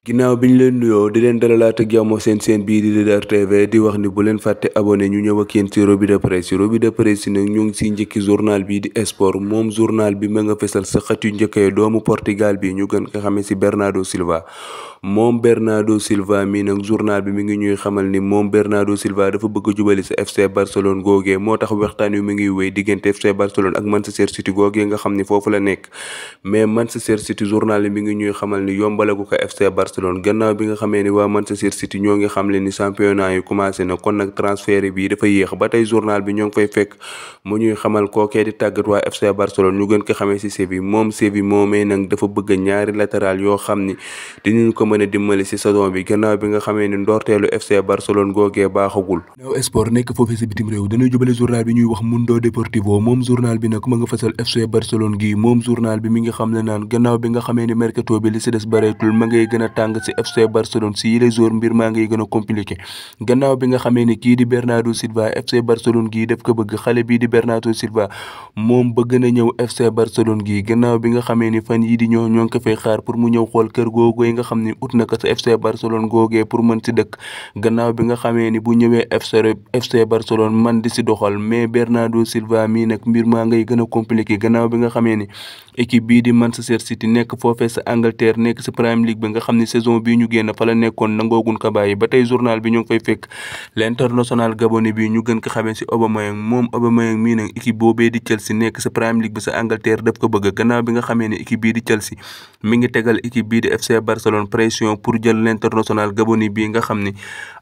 ginnaaw biñ leen nuyoo di leen dalalaat ak jàmm seen bii di Leader TV di wax ni bu leen fàtte abonné ñu ñëw ak yéen ci revue de presse yi nag ñu ngi siy njëkki journal bii di sport moom journal bi ma nga fesal sa xët yu njëkkee doomu Portugal bi ñu gën ko xamee ci Bernardo Silva. moom Bernardo Silva mi nag journal bi mi ngi ñuy xamal ni moom Bernardo Silva dafa bëgg a jubali sa FC Barcelone googee moo tax waxtaan wi mi ngi wéy diggante FC Barcelone ak Manchester City googee nga xam ni foofu la nekk mais Manchester City journal bi mi ngi ñuy xamal ni yombalagu ko FC Barcelone gannaaw bi nga xamee ni waa Manchester City ñoo ngi xamle ni championnat yi commencé na kon nag transfert bi dafa yéex ba tey journal bi ñoo ngi fay fekk mu ñuy xamal kookee di tàggat waa FC Barcelone ñu gën ko xamee ci Séville moom Séville moomee nag dafa bëgg ñaari latéral yoo xam ni dinañu ko mën a dimbali ci saison bi gannaaw bi nga xamee ni ndorteelu FC Barcelone googee baaxagul. Naaw sport nekk foofee ci bitim réew dañuy jubale journal bi ñuy wax Mundo Deportivo moom journal bi nag ma nga fasal FC Barcelone gi moom journal bi mi ngi xam ne naan gannaaw bi nga xamee ni mercato bi li ci des bareetul ma ngay gën a tàng ci FC Barcelone ci yile jour mbir maa ngay gën a compliqué gannaaw bi nga xamee ni kii di Bernardo Silva FC Barcelone gii def ko bëgg xale bii di Bernardo Silva moom bëgg na ñëw FC Barcelone gii gannaaw bi nga xamee ni fan yii di ñoo ngi ko fay xaar pour mu ñëw xool kër googu yi nga xam ni ut na ko sa FC Barcelone googee pour mën ci dëkk gannaaw bi nga xamee ni bu ñëwee FC Barcelone man di ci doxal mais Bernardo Silva mii nag mbir maa ngay gën a compliqué gannaaw bi nga xamee ni équipe bii di Manchester City nekk foofee sa Angleterre nekk sa Premier League ba nga xam ni saison bii ñu génn fa la nekkoon nangoogun ko bàyyi ba tey journal bi ñu ngi fay fekk l'international gabonais bi ñu gën ko xamee ci Aubameyang moom Aubameyang mii nag équipe boobee di Chelsea nekk sa Premier League ba sa Angleterre daf ko bëgg gannaaw bi nga xamee ni équipe bii di Chelsea mi ngi tegal équipe bii di FC Barcelone pression pour jël l'international gabonais bii nga xam ni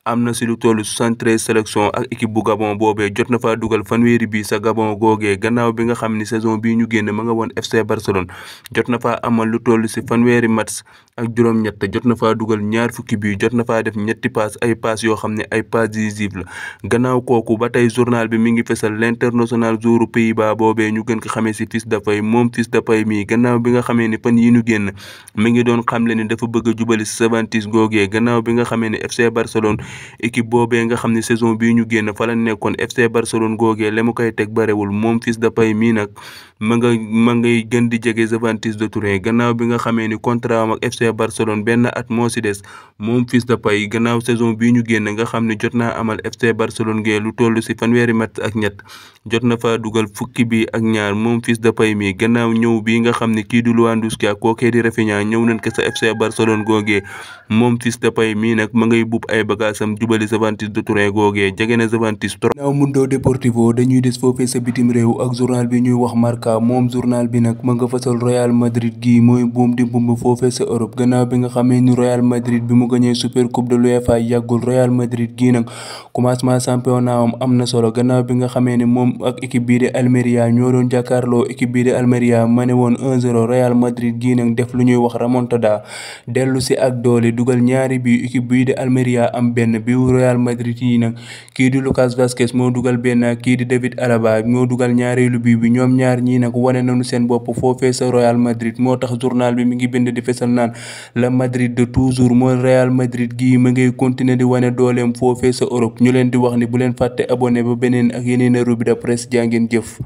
am na ci lu toll 73 sélection ak équipe bu Gabon boobee jot na faa dugal fanweeri bi sa Gabon googee gannaaw bi nga xam ni saison bii ñu génn ma nga woon FC Barcelone jot na faa amal lu toll ci fanweeri match ak juróom-ñett jot na faa dugal ñaar fukki bi jot na faa def ñetti pass ay pass yoo xam ne ay pass décisives la gannaaw kooku ba tey journal bi mi ngi fesal l'international joueur Pays-Bas boobee ñu gën ko xamee ci Fils de Paye moom Fils de Paye mii gannaaw bi nga xamee ni fan yi ñu génn mi ngi doon xamle ni dafa bëgg a jubali ci Juventus googee gannaaw bi nga xamee ni FC Barcelone équipe boobee nga xam ne saison bii ñu génn fa la nekkoon FC Barcelone googee la mu koy teg barewul moom Fils de Paye mii nag ma ngay gën di jege Juventus de Turin gannaaw bi nga xamee ni contrat am ak FC Barcelone benn at moo ci des moom Fils de Paye gannaaw saison bii ñu génn nga xam ne jot naa amal FC Barcelone gee lu toll ci fanweeri match ak ñett jot na fa dugal fukki bi ak ñaar moom Fils de Paye mi gannaaw ñëw bii nga xam ne kii du Lewandowski ak kookee di Rafinha ñëw nañ ko sa FC Barcelone googee moom Fils de Paye mii nag ma ngay buub ay bagaasam jubali Juventus de Turin googee jege na Juventus trop. naaw Mundo Deportivo dañuy des foofee sa bitim réew ak journal bi ñuy wax Marca moom journal bi nag ma nga fasal Real Madrid gii mooy buum di bumb foofee sa Europe gannaaw bi nga xamee ni Real Madrid bi mu gañee super coupe de l'UEFA yàggul Real Madrid gii nag commencement championnat am na solo gannaaw bi nga xamee ni moom ak équipe bii di Almeria ñoo doon jàkkaarloo équipe bii di Almeria ma ne woon 1-0 Real Madrid gii nag def lu ñuy wax remontada dellu si ak doole dugal ñaari bi équipe bii di Almeria am benn bi Real Madrid yi nag kii di Lucas Vazquez moo dugal benn kii di David Alaba moo dugal ñaareelu bi ñoom ñaar ñii nag wane nañu seen bopp foofee sa Real Madrid moo tax journal bi mi ngi bind di fesal naan la Madrid de toujours mooy Real Madrid gii ma ngay continuer di wane dooleem foofee sa Europe ñu leen di wax ni bu leen fàtte abonné ba beneen ak yeneen revue de presse jaa ngeen jëf